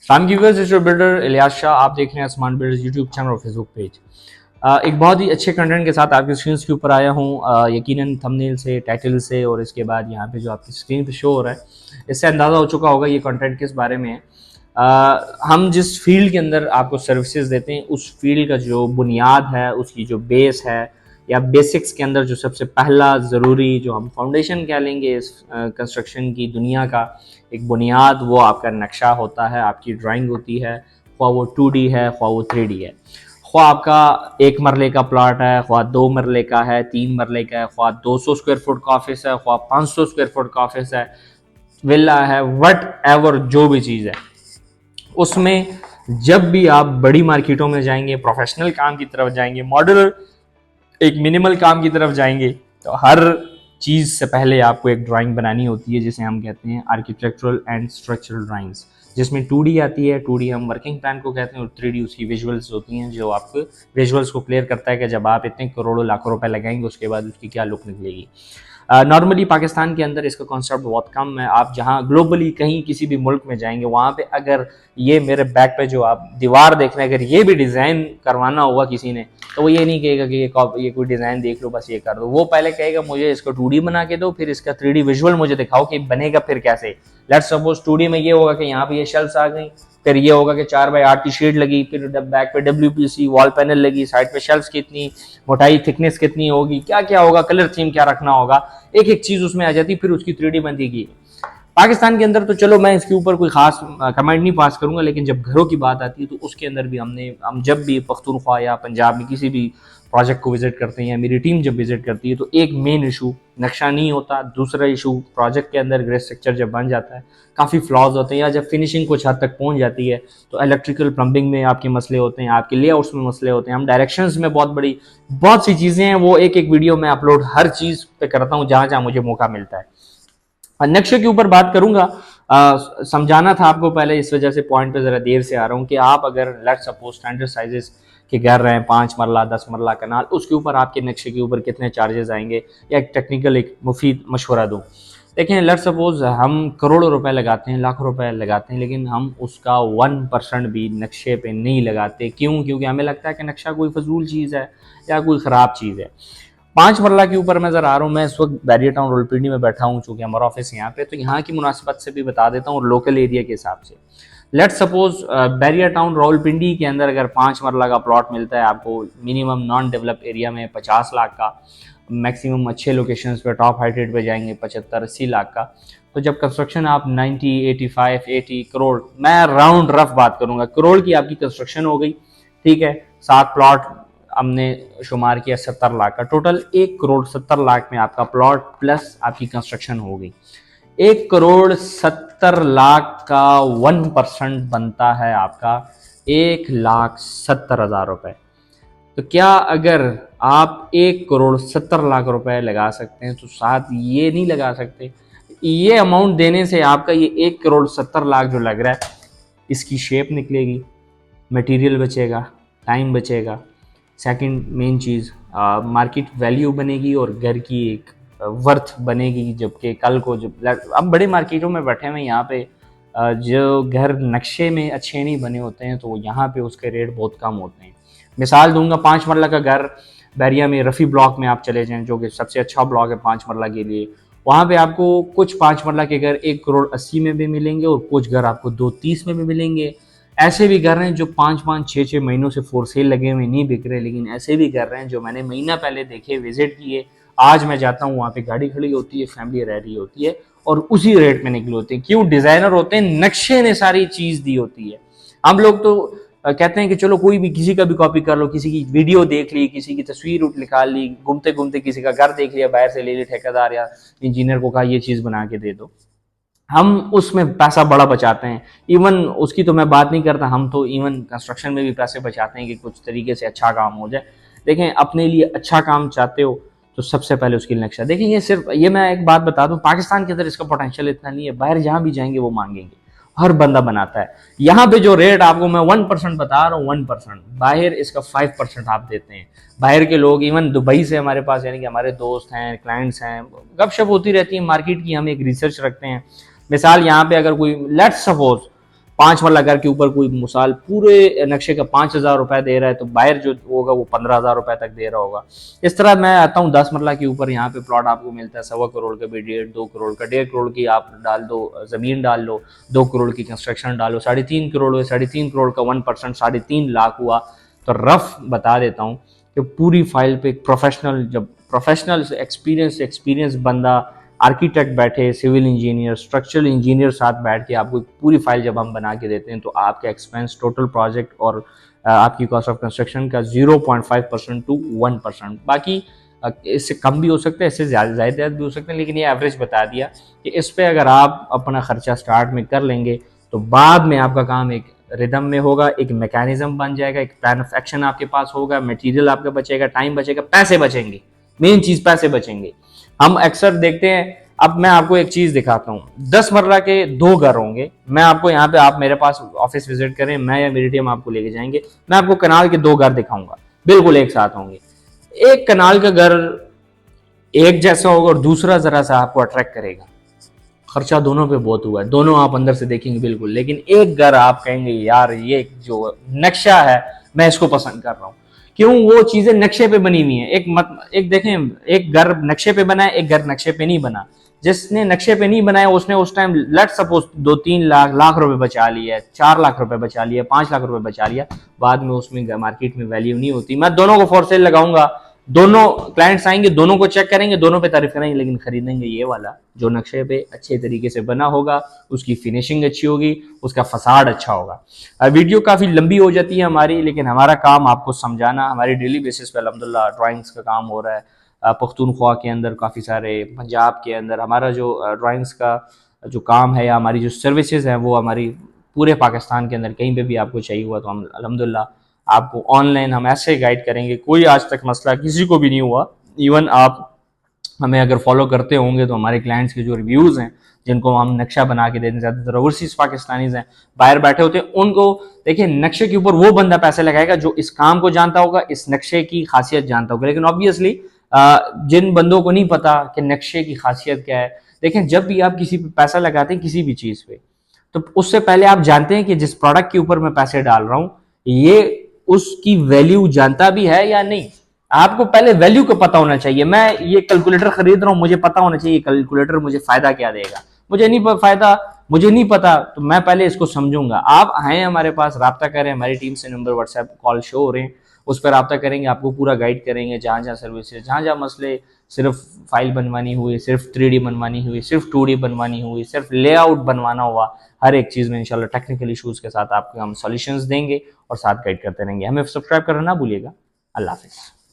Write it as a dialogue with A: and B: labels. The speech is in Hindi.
A: शाम की viewers, digital builder Ilyas Shah, आप देख रहे हैं स्मार्ट बिल्डर्स यूट्यूब चैनल और फेसबुक पेज। एक बहुत ही अच्छे कंटेंट के साथ आपकी स्क्रीन के ऊपर आया हूँ। यकीनन थंबनेल से, टाइटल से और इसके बाद यहाँ पे जो आपकी स्क्रीन पे शो हो रहा है, इससे अंदाज़ा हो चुका होगा ये कंटेंट किस बारे में है। हम जिस फील्ड के अंदर आपको सर्विसेज देते हैं, उस फील्ड का जो बुनियाद है, उसकी जो बेस है या बेसिक्स के अंदर जो सबसे पहला ज़रूरी जो हम फाउंडेशन कह लेंगे इस कंस्ट्रक्शन की दुनिया का, एक बुनियाद, वो आपका नक्शा होता है, आपकी ड्राइंग होती है। ख्वाह वो 2D है, ख्वाह वो 3D है, ख्वाह आपका 1 मरले का प्लाट है, ख्वाह 2 मरले का है, 3 मरले का है, ख्वाह 200 स्क्वायर फुट का ऑफिस है, ख्वाह 500 स्क्वायर फुट का ऑफिस है, विला है, वट एवर जो भी चीज़ है उसमें। जब भी आप बड़ी मार्केटों में जाएंगे, प्रोफेशनल काम की तरफ जाएंगे, मॉड्यूलर एक मिनिमल काम की तरफ जाएंगे, तो हर चीज़ से पहले आपको एक ड्राइंग बनानी होती है जिसे हम कहते हैं आर्किटेक्चरल एंड स्ट्रक्चरल ड्राइंग्स, जिसमें 2D आती है। 2D हम वर्किंग प्लान को कहते हैं और 3D उसकी विजुअल्स होती हैं, जो आपको विजुअल्स को क्लियर करता है कि जब आप इतने करोड़ों लाखों रुपए लगाएंगे उसके बाद उसकी क्या लुक निकलेगी। नॉर्मली पाकिस्तान के अंदर इसका कॉन्सेप्ट बहुत कम है। आप जहाँ ग्लोबली कहीं किसी भी मुल्क में जाएंगे, वहाँ पे अगर ये मेरे बैक पे जो आप दीवार देख रहे हैं, अगर ये भी डिज़ाइन करवाना होगा किसी ने, तो वो ये नहीं कहेगा कि ये कोई डिज़ाइन देख लो बस ये कर दो। वो पहले कहेगा मुझे इसको 2D बना के दो, फिर इसका 3D विजुअल मुझे दिखाओ कि बनेगा फिर कैसे। लेट्स सपोज 2D में ये होगा कि यहाँ पे ये शेल्फ्स आ गई, फिर ये होगा कि 4x8 की शीट लगी, फिर बैक पे WPC वॉल पैनल लगी, साइड पे शेल्फ्स कितनी मोटाई, थिकनेस कितनी होगी, क्या क्या होगा, कलर थीम क्या रखना होगा, एक एक चीज उसमें आ जाती, फिर उसकी 3D बनती की। पाकिस्तान के अंदर तो चलो मैं इसके ऊपर कोई खास कमेंट नहीं पास करूंगा, लेकिन जब घरों की बात आती है तो उसके अंदर भी हम जब भी पख्तूनख्वा या पंजाब में किसी भी प्रोजेक्ट को विजिट करते हैं या मेरी टीम जब विजिट करती है, तो एक मेन इशू नक्शा नहीं होता। दूसरा इशू प्रोजेक्ट के अंदर ग्रे स्ट्रक्चर जब बन जाता है, काफ़ी फ्लॉज होते हैं, या जब फिनिशिंग कुछ हद तक पहुंच जाती है तो इलेक्ट्रिकल प्लम्बिंग में आपके मसले होते हैं, आपके लेआउट्स में मसले होते हैं, हम डायरेक्शंस में बहुत सी चीज़ें हैं। वो एक एक वीडियो में अपलोड हर चीज़ पे करता हूँ जहाँ जहाँ मुझे मौका मिलता है। नक्शे के ऊपर बात करूंगा। समझाना था आपको पहले, इस वजह से पॉइंट पे जरा देर से आ रहा हूँ कि आप अगर लेट सपोज स्टैंडर्ड साइजेस के घर रहे हैं, 5 मरला 10 मरला कनाल, उसके ऊपर आपके नक्शे के ऊपर कितने चार्जेस आएंगे, या एक टेक्निकल एक मुफीद मशवरा दूँ। देखें, लेट सपोज हम करोड़ों रुपए लगाते हैं, लाखों रुपए लगाते हैं, लेकिन हम उसका 1% भी नक्शे पे नहीं लगाते। क्यों? क्योंकि हमें लगता है कि नक्शा कोई फजूल चीज़ है या कोई ख़राब चीज़ है। 5 मरला के ऊपर मैं जरा आ रहा हूँ। मैं इस वक्त बैरियर टाउन रावलपिंडी में बैठा हूँ, चूँकि हमारा ऑफिस यहाँ पे, तो यहाँ की मुनासिबत से भी बता देता हूँ और लोकल एरिया के हिसाब से। Let suppose barrier town Rawalpindi के अंदर अगर 5 मरला का प्लॉट मिलता है आपको मिनिमम नॉन डेवलप एरिया में 50 लाख का, मैक्सिमम अच्छे लोकेशंस पे टॉप हाइटेड पे जाएंगे 75-80 लाख का। तो जब कंस्ट्रक्शन आप 90, 85, 80 करोड़, मैं राउंड रफ बात करूंगा, करोड़ की आपकी कंस्ट्रक्शन हो गई, ठीक है। 7 प्लॉट हमने शुमार किया 70 लाख का, टोटल 1 करोड़ 70 लाख में आपका प्लॉट प्लस आपकी कंस्ट्रक्शन हो गई। 1 करोड़ 70 लाख का 1% बनता है आपका 1,70,000 रुपए। तो क्या अगर आप 1 करोड़ 70 लाख रुपए लगा सकते हैं, तो साथ ये नहीं लगा सकते, ये अमाउंट देने से आपका ये 1 करोड़ 70 लाख जो लग रहा है, इसकी शेप निकलेगी, मटेरियल बचेगा, टाइम बचेगा, सेकंड मेन चीज़ मार्केट वैल्यू बनेगी और घर की एक वर्थ बनेगी। जबकि कल को जब अब बड़े मार्केटों में बैठे हुए यहाँ पे जो घर नक्शे में अच्छे नहीं बने होते हैं, तो यहाँ पे उसके रेट बहुत कम होते हैं। मिसाल दूंगा, 5 मरला का घर बैरिया में रफ़ी ब्लॉक में आप चले जाएं, जो कि सबसे अच्छा ब्लॉक है 5 मरला के लिए। वहाँ पे आपको कुछ 5 मरला के घर 1 करोड़ 80 में भी मिलेंगे और कुछ घर आपको 230 में भी मिलेंगे। ऐसे भी घर हैं जो 5-5, 6-6 महीनों से फॉर सेल लगे हुए नहीं बिक रहे, लेकिन ऐसे भी घर हैं जो मैंने महीना पहले देखे, विजिट किए, आज मैं जाता हूँ वहाँ पे गाड़ी खड़ी होती है, फैमिली रह रही होती है और उसी रेट में निकले होते हैं। क्यों? डिजाइनर होते हैं, नक्शे ने सारी चीज दी होती है। हम लोग तो कहते हैं कि चलो कोई भी किसी का भी कॉपी कर लो, किसी की वीडियो देख ली, किसी की तस्वीर निकाल ली, घूमते घूमते किसी का घर देख लिया, बाहर से ले ली, ठेकेदार या इंजीनियर को कहा ये चीज बना के दे दो, हम उसमें पैसा बड़ा बचाते हैं। इवन उसकी तो मैं बात नहीं करता, हम तो इवन कंस्ट्रक्शन में भी पैसे बचाते हैं कि कुछ तरीके से अच्छा काम हो जाए। देखें, अपने लिए अच्छा काम चाहते हो तो सबसे पहले उसकी नक्शा देखें। ये मैं एक बात बता दूं, पाकिस्तान के अंदर इसका पोटेंशियल इतना नहीं है, बाहर जहां भी जाएंगे वो मांगेंगे, हर बंदा बनाता है। यहाँ पे जो रेट आपको मैं 1% बता रहा हूँ, 1%, बाहर इसका 5% आप देते हैं। बाहर के लोग इवन दुबई से हमारे पास, यानी कि हमारे दोस्त हैं, क्लाइंट्स हैं, गपशप होती रहती है मार्केट की, हम एक रिसर्च रखते हैं। मिसाल यहाँ पे अगर कोई लेट्स सपोज 5 मरला घर के ऊपर कोई मिसाल पूरे नक्शे का 5,000 रुपये दे रहा है, तो बाहर जो होगा वो 15,000 रुपये तक दे रहा होगा। इस तरह मैं आता हूँ 10 मरला के ऊपर, यहाँ पे प्लॉट आपको मिलता है 1.25 करोड़ का भी, 1.5-2 करोड़ का, 1.5 करोड़ की आप डाल दो ज़मीन डाल लो, 2 करोड़ की कंस्ट्रक्शन डालो, 3.5 करोड़ हुए, 3.5 करोड़ का 1% 3.5 लाख हुआ। तो रफ बता देता हूँ कि पूरी फाइल पे एक प्रोफेशनल, जब प्रोफेशनल एक्सपीरियंस बंदा, आर्किटेक्ट बैठे, सिविल इंजीनियर, स्ट्रक्चरल इंजीनियर साथ बैठ के आपको पूरी फाइल जब हम बना के देते हैं, तो आपका एक्सपेंस टोटल प्रोजेक्ट और आपकी कॉस्ट ऑफ कंस्ट्रक्शन का 0.5% टू 1%, बाकी इससे कम भी हो सकता है, इससे ज़्यादा भी हो सकते हैं, लेकिन ये एवरेज बता दिया कि इस पर अगर आप अपना खर्चा स्टार्ट में कर लेंगे तो बाद में आपका काम एक रिदम में होगा, एक मैकेनिज्म बन जाएगा, एक प्लान ऑफ एक्शन आपके पास होगा, मटेरियल आपका बचेगा, टाइम बचेगा, पैसे बचेंगे। मेन चीज़ पैसे बचेंगे। हम अक्सर देखते हैं, अब मैं आपको एक चीज़ दिखाता हूँ, 10 मरला के 2 घर होंगे, मैं आपको यहाँ पे, आप मेरे पास ऑफिस विजिट करें, मैं या मेरी टीम आपको लेके जाएंगे, मैं आपको कनाल के 2 घर दिखाऊंगा, बिल्कुल एक साथ होंगे। एक कनाल का घर एक जैसा होगा और दूसरा जरा सा आपको अट्रैक्ट करेगा, खर्चा दोनों पे बहुत हुआ है, दोनों आप अंदर से देखेंगे बिल्कुल, लेकिन एक घर आप कहेंगे यार ये जो नक्शा है मैं इसको पसंद कर रहा हूँ। क्यों? वो चीजें नक्शे पे बनी हुई हैं। एक देखें, एक घर नक्शे पे बना है, एक घर नक्शे पे नहीं बना। जिसने नक्शे पे नहीं बनाया उसने उस टाइम लेट सपोज 2-3 लाख रुपए बचा लिया, 4 लाख रुपए बचा लिया, 5 लाख रुपए बचा लिया, बाद में उसमें मार्केट में वैल्यू नहीं होती। मैं दोनों को फॉर सेल लगाऊंगा, दोनों क्लाइंट्स आएंगे, दोनों को चेक करेंगे, दोनों पे तारीफ करेंगे, लेकिन खरीदेंगे ये वाला जो नक्शे पे अच्छे तरीके से बना होगा, उसकी फिनिशिंग अच्छी होगी, उसका फसाड अच्छा होगा। वीडियो काफ़ी लंबी हो जाती है हमारी, लेकिन हमारा काम आपको समझाना, हमारी डेली बेसिस पे अल्हम्दुलिल्लाह ड्राइंग्स का काम हो रहा है। पख्तूनख्वा के अंदर काफ़ी सारे, पंजाब के अंदर हमारा जो ड्राइंग्स का जो काम है या हमारी जो सर्विसेज हैं वो हमारी पूरे पाकिस्तान के अंदर कहीं पे भी आपको चाहिए हुआ तो हम अल्हम्दुलिल्लाह आपको ऑनलाइन हम ऐसे गाइड करेंगे। कोई आज तक मसला किसी को भी नहीं हुआ। इवन आप हमें अगर फॉलो करते होंगे तो हमारे क्लाइंट्स के जो रिव्यूज़ हैं, जिनको हम नक्शा बना के देते हैं, ज़्यादातर ओवरसीज पाकिस्तानीज हैं, बाहर बैठे होते हैं, उनको देखिए नक्शे के ऊपर वो बंदा पैसे लगाएगा जो इस काम को जानता होगा, इस नक्शे की खासियत जानता होगा। लेकिन ऑब्वियसली जिन बंदों को नहीं पता कि नक्शे की खासियत क्या है, देखें जब भी आप किसी पे पैसा लगाते हैं किसी भी चीज़ पे, तो उससे पहले आप जानते हैं कि जिस प्रोडक्ट के ऊपर मैं पैसे डाल रहा हूँ ये उसकी वैल्यू जानता भी है या नहीं। आपको पहले वैल्यू को पता होना चाहिए। मैं ये कैलकुलेटर खरीद रहा हूँ, मुझे पता होना चाहिए कैलकुलेटर मुझे फायदा क्या देगा। मुझे नहीं पता तो मैं पहले इसको समझूंगा। आप आए हमारे पास, राब्ता करें, हमारी टीम से नंबर व्हाट्सएप कॉल शो हो रहे हैं, उस पर राब्ता करेंगे, आपको पूरा गाइड करेंगे, जहाँ जहाँ सर्विसेज, जहाँ जहाँ मसले, सिर्फ फाइल बनवानी हुई, सिर्फ 3D बनवानी हुई, सिर्फ 2D बनवानी हुई, सिर्फ लेआउट बनवाना हुआ, हर एक चीज़ में इंशाल्लाह टेक्निकल इशूज़ के साथ आपको हम सॉल्यूशंस देंगे और साथ गाइड करते रहेंगे। हमें सब्सक्राइब करना ना भूलिएगा। अल्लाह हाफिज़।